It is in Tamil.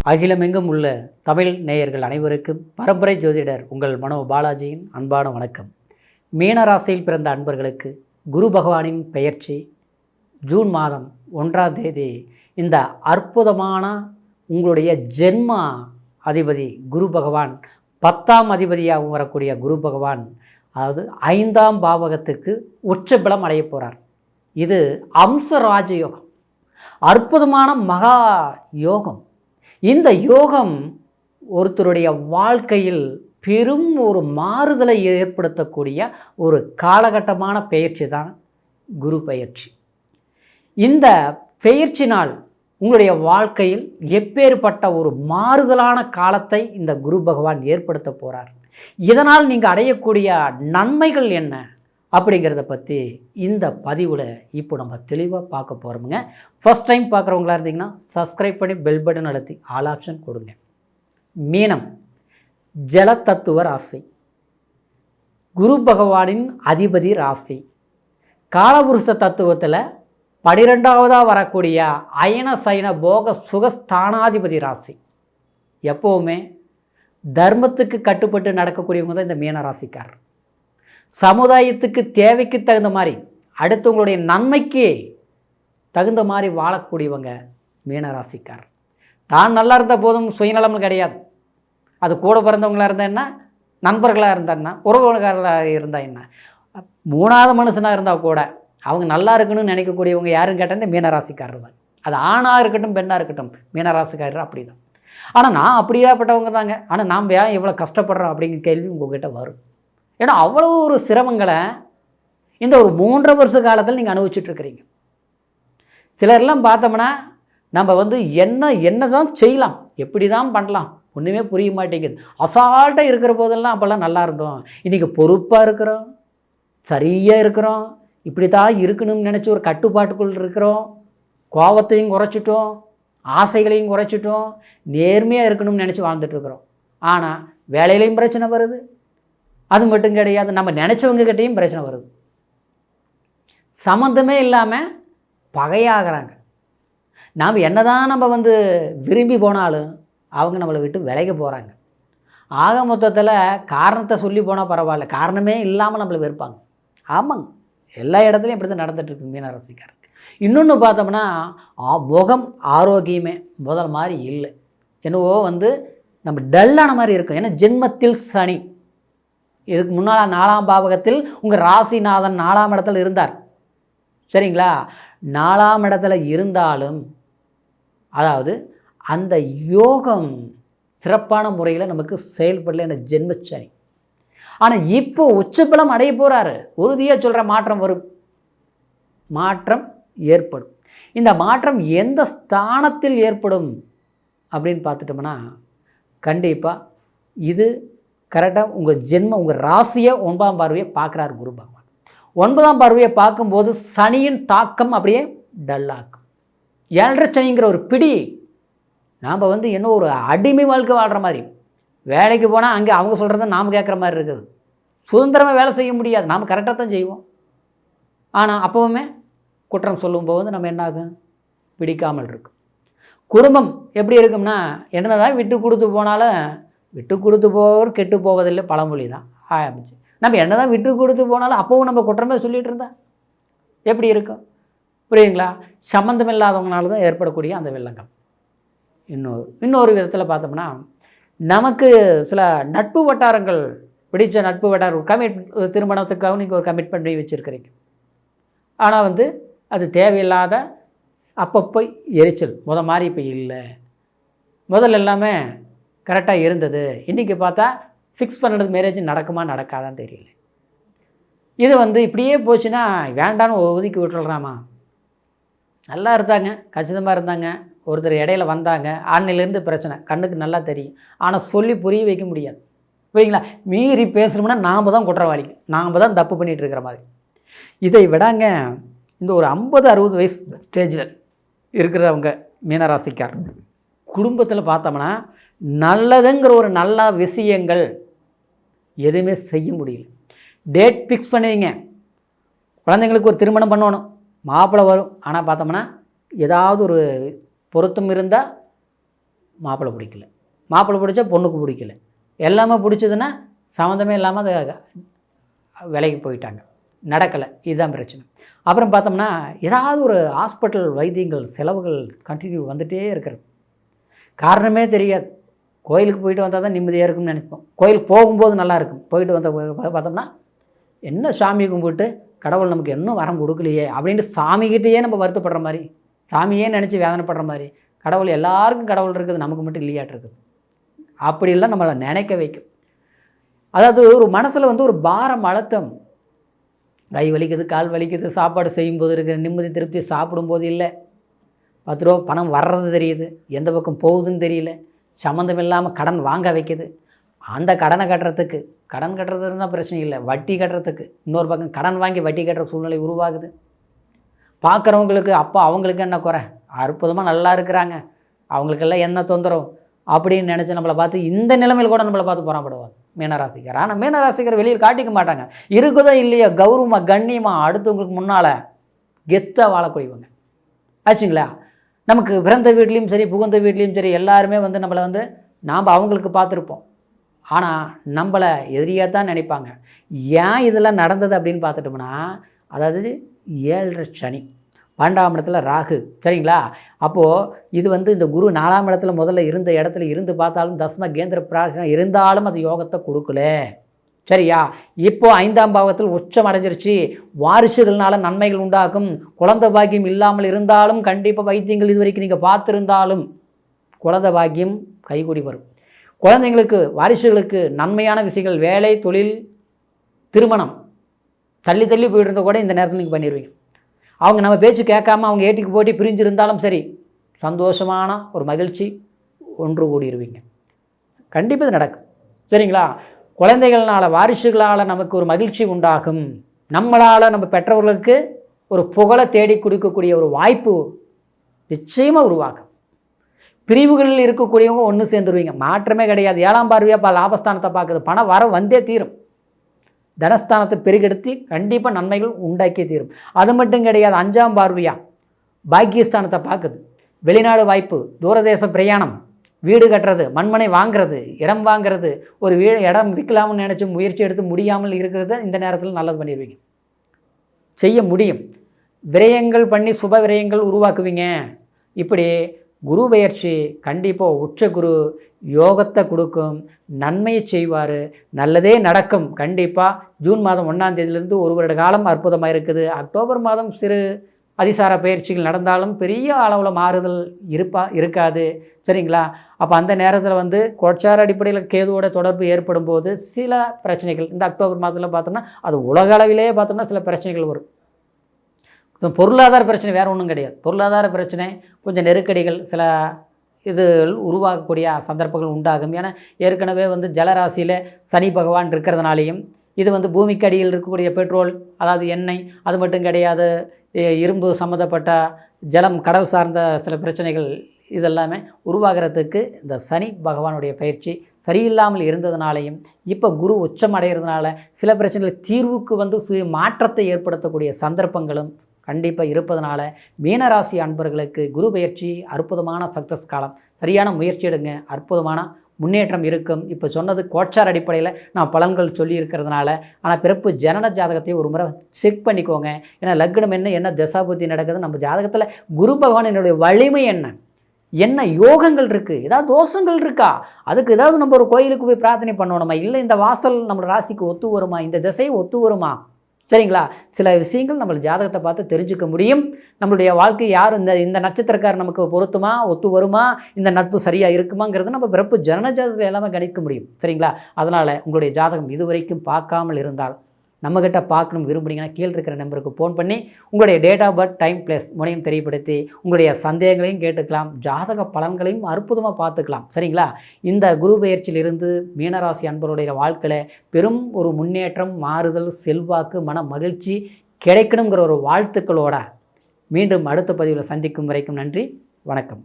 அகிலமெங்கும் உள்ள தமிழ் நேயர்கள் அனைவருக்கும் பரம்பரை ஜோதிடர் உங்கள் மனோ பாலாஜியின் அன்பான வணக்கம். மீனராசியில் பிறந்த அன்பர்களுக்கு குரு பகவானின் பெயர்ச்சி ஜூன் மாதம் 1ஆம் தேதி இந்த அற்புதமான உங்களுடைய ஜென்ம அதிபதி குரு பகவான் 10ஆம் அதிபதியாகவும் வரக்கூடிய குரு பகவான், அதாவது 5ஆம் பாவகத்துக்கு உச்சபலம் அடைய போகிறார். இது அம்ச ராஜயோகம், அற்புதமான மகா யோகம். இந்த யோகம் ஒருத்தருடைய வாழ்க்கையில் பெரும் ஒரு மாறுதலை ஏற்படுத்தக்கூடிய ஒரு காலகட்டமான பெயர்ச்சி தான் குரு பெயர்ச்சி. இந்த பெயர்ச்சினால் உங்களுடைய வாழ்க்கையில் எப்பேற்பட்ட ஒரு மாறுதலான காலத்தை இந்த குரு பகவான் ஏற்படுத்த போகிறார். இதனால் நீங்கள் அடையக்கூடிய நன்மைகள் என்ன அப்படிங்கிறத பற்றி இந்த பதிவில் இப்போ நம்ம தெளிவாக பார்க்க போகிறோமுங்க. ஃபஸ்ட் டைம் பார்க்குறவங்களா இருந்தீங்கன்னா சப்ஸ்கிரைப் பண்ணி பெல் பட்டன் அழுத்தி ஆல் ஆப்ஷன் கொடுங்க. மீனம் ஜலத்தத்துவ ராசி, குரு பகவானின் அதிபதி ராசி. காலபுருஷ தத்துவத்தில் 12ஆவதாக வரக்கூடிய அயன சயன போக சுகஸ்தானாதிபதி ராசி. எப்போவுமே தர்மத்துக்கு கட்டுப்பட்டு நடக்கக்கூடியவங்க தான் இந்த மீன ராசிக்காரர். சமுதாயத்துக்கு தேவைக்கு தகுந்த மாதிரி, அடுத்தவங்களுடைய நன்மைக்கு தகுந்த மாதிரி வாழக்கூடியவங்க மீனராசிக்காரர். தான் நல்லா இருந்த போதும் சுயநலம்னு கிடையாது. அது கூட பிறந்தவங்களாக இருந்தால் என்ன, நண்பர்களாக இருந்தான்னா, உறவுகளாக இருந்தால் என்ன, 3ஆவது மனுஷனாக இருந்தால் கூட அவங்க நல்லா இருக்கணும்னு நினைக்கக்கூடியவங்க யாருன்னு கேட்டால் இந்த மீனராசிக்காரர் தான். அது ஆணாக இருக்கட்டும் பெண்ணாக இருக்கட்டும், மீனராசிக்காரர் அப்படி தான். ஆனால் நான் அப்படியாப்பட்டவங்க தாங்க, ஆனால் நாம் ஏன் இவ்வளோ கஷ்டப்படுறோம் அப்படிங்கிற கேள்வி உங்கள்கிட்ட வரும். ஏன்னா அவ்வளோ ஒரு சிரமங்களை இந்த ஒரு 3.5 வருஷ காலத்தில் நீங்கள் அனுபவிச்சுட்ருக்கிறீங்க. சிலர்லாம் பார்த்தோம்னா நம்ம என்ன தான் செய்யலாம், எப்படி தான் பண்ணலாம், ஒன்றுமே புரிய மாட்டேங்குது. அசால்ட்டாக இருக்கிற போதெல்லாம் அப்போல்லாம் நல்லா இருந்தோம். இன்றைக்கி பொறுப்பாக இருக்கிறோம், சரியாக இருக்கிறோம், இப்படி தான் இருக்கணும்னு நினச்சி ஒரு கட்டுப்பாட்டுக்குள் இருக்கிறோம். கோபத்தையும் குறைச்சிட்டோம், ஆசைகளையும் குறைச்சிட்டோம், நேர்மையாக இருக்கணும்னு நினச்சி வாழ்ந்துட்டுருக்குறோம். ஆனால் வேலையிலையும் பிரச்சனை வருது. அது மட்டும் கிடையாது, நம்ம நினச்சவங்ககிட்டையும் பிரச்சனை வருது. சம்மந்தமே இல்லாமல் பகையாகிறாங்க. நாம் என்ன தான் நம்ம விரும்பி போனாலும் அவங்க நம்மளை விட்டு விலகி போகிறாங்க. ஆக மொத்தத்தில் காரணத்தை சொல்லி போனால் பரவாயில்ல, காரணமே இல்லாமல் நம்மளை வெறுப்பாங்க. ஆமாங்க, எல்லா இடத்துலையும் இப்படி தான் நடந்துகிட்ருக்கு மீனராசிக்காரருக்கு. இன்னொன்று பார்த்தோம்னா முகம் ஆரோக்கியமே முதல் மாதிரி இல்லை. என்னவோ நம்ம டல்லான மாதிரி இருக்கும். ஏன்னா ஜென்மத்தில் சனி. இதுக்கு முன்னால் 4ஆம் பாவகத்தில் உங்கள் ராசிநாதன் 4ஆம் இடத்துல இருந்தார். சரிங்களா? 4ஆம் இடத்துல இருந்தாலும் அதாவது அந்த யோகம் சிறப்பான முறையில் நமக்கு செயல்படல, என ஜென்மச்சனி. ஆனால் இப்போ உச்சபலம் அடைய போகிறாரு. உறுதியாக சொல்கிற மாற்றம் வரும், மாற்றம் ஏற்படும். இந்த மாற்றம் எந்த ஸ்தானத்தில் ஏற்படும் அப்படின்னு பார்த்துட்டோம்னா, கண்டிப்பாக இது கரெக்டாக உங்கள் ராசியை 9ஆம் பார்வையை பார்க்குறாரு குரு பகவான். 9ஆம் பார்வையை பார்க்கும்போது சனியின் தாக்கம் அப்படியே டல்லாக்கும். 7.5 சனிங்கிற ஒரு பிடி. நாம் என்ன ஒரு அடிமை வாழ்க்கை வாழ்கிற மாதிரி, வேலைக்கு போனால் அங்கே அவங்க சொல்கிறத நாம் கேட்குற மாதிரி இருக்குது. சுதந்திரமாக வேலை செய்ய முடியாது. நாம் கரெக்டாக தான் செய்வோம். ஆனால் அப்போவுமே குற்றம் சொல்லும்போது நம்ம என்னாகும், பிடிக்காமல் இருக்கும். குடும்பம் எப்படி இருக்கும்னா, என்னதான் விட்டு கொடுத்து போனாலும் விட்டு கொடுத்து போவர் கெட்டு போவதில்லை பழமொழி தான் ஆரம்பிச்சு. நம்ம என்ன தான் விட்டு கொடுத்து போனாலும் அப்போவும் நம்ம குற்றமே சொல்லிகிட்டு இருந்தால் எப்படி இருக்கும், புரியுங்களா? சம்மந்தம் இல்லாதவங்களால தான் ஏற்படக்கூடிய அந்த வில்லங்கம். இன்னொரு விதத்தில் பார்த்தோம்னா, நமக்கு சில நட்பு வட்டாரங்கள் பிடித்த நட்பு வட்டாரம் திருமணத்துக்காக நீங்கள் ஒரு கமிட்மெண்ட் பண்ணி வச்சுருக்கிறீங்க. ஆனால் அது தேவையில்லாத அப்பப்போ எரிச்சல் மாதிரி இப்போ இல்லை. முதல்ல எல்லாமே கரெக்டாக இருந்தது. இன்றைக்கி பார்த்தா ஃபிக்ஸ் பண்ணுறது மேரேஜ் நடக்குமா நடக்காதான்னு தெரியல. இது இப்படியே போச்சுன்னா வேண்டான்னு ஒதுக்கி விட்டுறாமா. நல்லா இருந்தாங்க, கச்சிதமாக இருந்தாங்க, ஒருத்தர் இடையில வந்தாங்க, ஆண்ணிலேருந்து பிரச்சனை கண்ணுக்கு நல்லா தெரியும். ஆனால் சொல்லி புரிய வைக்க முடியாது, புரியுங்களா? மீறி பேசுகிறோம்னா நாம் தான் குற்றவாளி, நாம் தான் தப்பு பண்ணிகிட்டு இருக்கிற மாதிரி. இதை விடாங்க, இந்த ஒரு 50-60 வயசு ஸ்டேஜில் இருக்கிறவங்க மீனராசிக்கார் குடும்பத்தில் பார்த்தோம்னா நல்லதுங்கிற ஒரு நல்ல விஷயங்கள் எதுவுமே செய்ய முடியல. டேட் ஃபிக்ஸ் பண்ணுவீங்க, குழந்தைங்களுக்கு ஒரு திருமணம் பண்ணணும், மாப்பிள்ளை வரும். ஆனால் பார்த்தோம்னா ஏதாவது ஒரு பொருத்தம் இருந்தால் மாப்பிள்ளை பிடிக்கல, மாப்பிள்ளை பிடிச்சா பொண்ணுக்கு பிடிக்கல, எல்லாமே பிடிச்சதுன்னா சம்மந்தமே இல்லாமல் அது விலைக்கு போயிட்டாங்க, நடக்கலை. இதுதான் பிரச்சனை. அப்புறம் பார்த்தோம்னா ஏதாவது ஒரு ஹாஸ்பிட்டல் வைத்தியங்கள் செலவுகள் கண்டினியூ வந்துகிட்டே இருக்கிறது. காரணமே தெரியாது. கோயிலுக்கு போயிட்டு வந்தால் தான் நிம்மதியாக இருக்கும்னு நினைப்போம். கோயிலுக்கு போகும்போது நல்லாயிருக்கும், போயிட்டு வந்த பார்த்தோம்னா என்ன சாமி கும்பிட்டு கடவுள் நமக்கு இன்னும் வரம் கொடுக்கலையே அப்படின்ட்டு சாமிக்கிட்டேயே நம்ம வருத்தப்படுற மாதிரி, சாமியே நினச்சி வேதனைப்படுற மாதிரி, கடவுள் எல்லாருக்கும் கடவுள் இருக்குது, நமக்கு மட்டும் இல்லையாட்டு இருக்குது, அப்படிலாம் நம்மளை நினைக்க வைக்கும். அதாவது ஒரு மனசில் வந்து ஒரு பாரம் அழுத்தம், கை வலிக்குது, கால் வலிக்குது, சாப்பாடு செய்யும்போது இருக்கிற நிம்மதி திருப்தி சாப்பிடும்போது இல்லை. 10 ரூபா பணம் வர்றது தெரியுது, எந்த பக்கம் போகுதுன்னு தெரியல, சம்மந்தம் இல்லாமல் கடன் வாங்க வைக்குது. அந்த கடனை கட்டுறதுக்கு, கடன் கட்டுறதுன்னா பிரச்சனை இல்லை, வட்டி கட்டுறதுக்கு இன்னொரு பக்கம் கடன் வாங்கி வட்டி கட்டுற சூழ்நிலை உருவாகுது. பார்க்குறவங்களுக்கு அப்போ அவங்களுக்கு என்ன குறை, அற்புதமாக நல்லா இருக்கிறாங்க, அவங்களுக்கெல்லாம் என்ன தொந்தரவு அப்படின்னு நினச்சி நம்மளை பார்த்து இந்த நிலைமையில் கூட நம்மளை பார்த்து புறப்படுவாங்க மீனராசிக்கார். ஆனால் மீனராசிக்கார் வெளியில் காட்டிக்க மாட்டாங்க, இருக்குதோ இல்லையோ கௌரவமாக கண்ணியமாக அடுத்தவங்களுக்கு முன்னால் கெத்தாக வாழக்கூடியவங்க ஆச்சுங்களா. நமக்கு பிறந்த வீட்லேயும் சரி புகுந்த வீட்லேயும் சரி எல்லாருமே வந்து நம்மளை வந்து நாம் அவங்களுக்கு பார்த்துருப்போம், ஆனால் நம்மளை எதிரியாக தான் நினைப்பாங்க. ஏன் இதெல்லாம் நடந்தது அப்படின்னு பார்த்துட்டோம்னா, அதாவது 7.5 சனி, 12ஆம் இடத்துல ராகு, சரிங்களா. அப்போது இது வந்து இந்த குரு 4ஆம் இடத்துல முதல்ல இருந்த இடத்துல இருந்து பார்த்தாலும் தசம கேந்திர பிராசனை இருந்தாலும் அது யோகத்தை கொடுக்கல, சரியா. இப்போது 5ஆம் பாவத்தில் உச்சம் அடைஞ்சிருச்சு, வாரிசுகள்னால நன்மைகள் உண்டாகும். குழந்தை பாக்கியம் இல்லாமல் இருந்தாலும் கண்டிப்பாக வைத்தியங்கள் இது வரைக்கும் நீங்கள் பார்த்துருந்தாலும் குழந்தை பாக்கியம் கைகூடி வரும். குழந்தைங்களுக்கு வாரிசுகளுக்கு நன்மையான விஷயங்கள், வேலை, தொழில், திருமணம் தள்ளி தள்ளி போயிட்டு இருந்தால் கூட இந்த நேரத்தில் நீங்கள் பண்ணிடுவீங்க. அவங்க நம்ம பேச்சு கேட்காம அவங்க ஏட்டிக்கு போட்டி பிரிஞ்சிருந்தாலும் சரி சந்தோஷமான ஒரு மகிழ்ச்சி ஒன்று கூடிடுவீங்க. கண்டிப்பாக இது நடக்கும், சரிங்களா. குழந்தைகள்னால வாரிசுகளால் நமக்கு ஒரு மகிழ்ச்சி உண்டாகும். நம்மளால் நம்ம பெற்றவர்களுக்கு ஒரு புகழை தேடி கொடுக்கக்கூடிய ஒரு வாய்ப்பு நிச்சயமாக உருவாகும். பிரிவுகளில் இருக்கக்கூடியவங்க ஒன்று சேர்ந்துருவீங்க, மாற்றமே கிடையாது. 7ஆம் பார்வையாக லாபஸ்தானத்தை பார்க்குது, பணம் வர வந்தே தீரும். தனஸ்தானத்தை பெருகெடுத்து கண்டிப்பாக நன்மைகள் உண்டாக்கி தீரும். அது மட்டும் கிடையாது, 5ஆம் பார்வையாக பாக்கியஸ்தானத்தை பார்க்குது, வெளிநாடு வாய்ப்பு, தூரதேச பிரயாணம், வீடு கட்டுறது, மண்மனை வாங்கிறது, இடம் வாங்கிறது, ஒரு இடம் விற்கலாம்னு நினச்சி முயற்சி எடுத்து முடியாமல் இருக்கிறத இந்த நேரத்தில் நல்லது பண்ணிடுவீங்க, செய்ய முடியும். விரயங்கள் பண்ணி சுப விரயங்கள் உருவாக்குவீங்க. இப்படி குரு பெயர்ச்சி கண்டிப்பாக உச்ச குரு யோகத்தை கொடுக்கும், நன்மையை செய்வார், நல்லதே நடக்கும். கண்டிப்பாக ஜூன் மாதம் 1ஆம் தேதியிலிருந்து ஒரு வருட காலம் அற்புதமாக இருக்குது. அக்டோபர் மாதம் சிறு அதிசார பயிற்சிகள் நடந்தாலும் பெரிய அளவில் மாறுதல் இருக்காது, சரிங்களா. அப்போ அந்த நேரத்தில் வந்து கோட்சார அடிப்படையில் கேதுவோட தொடர்பு ஏற்படும் போது சில பிரச்சனைகள் இந்த அக்டோபர் மாதத்தில் பார்த்தோம்னா அது உலக அளவிலே பார்த்தோம்னா சில பிரச்சனைகள் வரும். பொருளாதார பிரச்சனை வேறு ஒன்றும் கிடையாது, பொருளாதார பிரச்சனை, கொஞ்சம் நெருக்கடிகள், சில இது உருவாகக்கூடிய சந்தர்ப்பங்கள் உண்டாகும். ஏன்னா ஏற்கனவே வந்து ஜலராசியில் சனி பகவான் இருக்கிறதுனாலையும், இது வந்து பூமிக்கு அடியில் இருக்கக்கூடிய பெட்ரோல், அதாவது எண்ணெய், அது மட்டும் கிடையாது, இரும்பு சம்மந்தப்பட்ட ஜலம், கடல் சார்ந்த சில பிரச்சனைகள் இதெல்லாமே உருவாகிறதுக்கு இந்த சனி பகவானுடைய பயிற்சி சரியில்லாமல் இருந்ததுனாலையும், இப்போ குரு உச்சம் அடைகிறதுனால சில பிரச்சனைகள் தீர்வுக்கு வந்து மாற்றத்தை ஏற்படுத்தக்கூடிய சந்தர்ப்பங்களும் கண்டிப்பாக இருப்பதனால மீனராசி அன்பர்களுக்கு குரு பயிற்சி அற்புதமான சக்ஸஸ் காலம். சரியான முயற்சி எடுங்க, அற்புதமான முன்னேற்றம் இருக்கும். இப்போ சொன்னது கோட்சார் அடிப்படையில் நான் பலன்கள் சொல்லியிருக்கிறதுனால, ஆனால் பிறப்பு ஜனன ஜாதகத்தை ஒரு முறை செக் பண்ணிக்கோங்க. ஏன்னா லக்னம் என்ன தசாபுத்தி நடக்குது, நம்ம ஜாதகத்தில் குரு பகவான் என்னுடைய வலிமை என்ன யோகங்கள் இருக்குது, ஏதாவது தோஷங்கள் இருக்கா, அதுக்கு ஏதாவது நம்ம ஒரு கோயிலுக்கு போய் பிரார்த்தனை பண்ணணுமா, இல்லை இந்த வாசல் நம்ம ராசிக்கு ஒத்து வருமா, இந்த திசையை ஒத்து வருமா, சரிங்களா. சில விஷயங்கள் நம்ம ஜாதகத்தை பார்த்து தெரிஞ்சுக்க முடியும். நம்மளுடைய வாழ்க்கை யார், இந்த நட்சத்திரக்காரர் நமக்கு பொருத்துமா, ஒத்து வருமா, இந்த நட்பு சரியாக இருக்குமாங்கிறது நம்ம பிறப்பு ஜனன ஜாதகத்தில் எல்லாமே கணிக்க முடியும், சரிங்களா. அதனால் உங்களுடைய ஜாதகம் இதுவரைக்கும் பார்க்காமல் இருந்தால் நம்மக்கிட்ட பார்க்கணும் விரும்புனீங்கன்னா கீழே இருக்கிற நம்பருக்கு ஃபோன் பண்ணி உங்களுடைய date of birth, time, place மூணையும் தெரியப்படுத்தி உங்களுடைய சந்தேகங்களையும் கேட்டுக்கலாம், ஜாதக பலன்களையும் அற்புதமாக பார்த்துக்கலாம், சரிங்களா. இந்த குரு பெயர்ச்சியிலிருந்து மீனராசி அன்பர்களுடைய வாழ்க்கையில் பெரும் ஒரு முன்னேற்றம், மாறுதல், செல்வாக்கு, மன மகிழ்ச்சி கிடைக்கணுங்கிற ஒரு வாழ்த்துக்களோட மீண்டும் அடுத்த பதிவில் சந்திக்கும் வரைக்கும் நன்றி, வணக்கம்.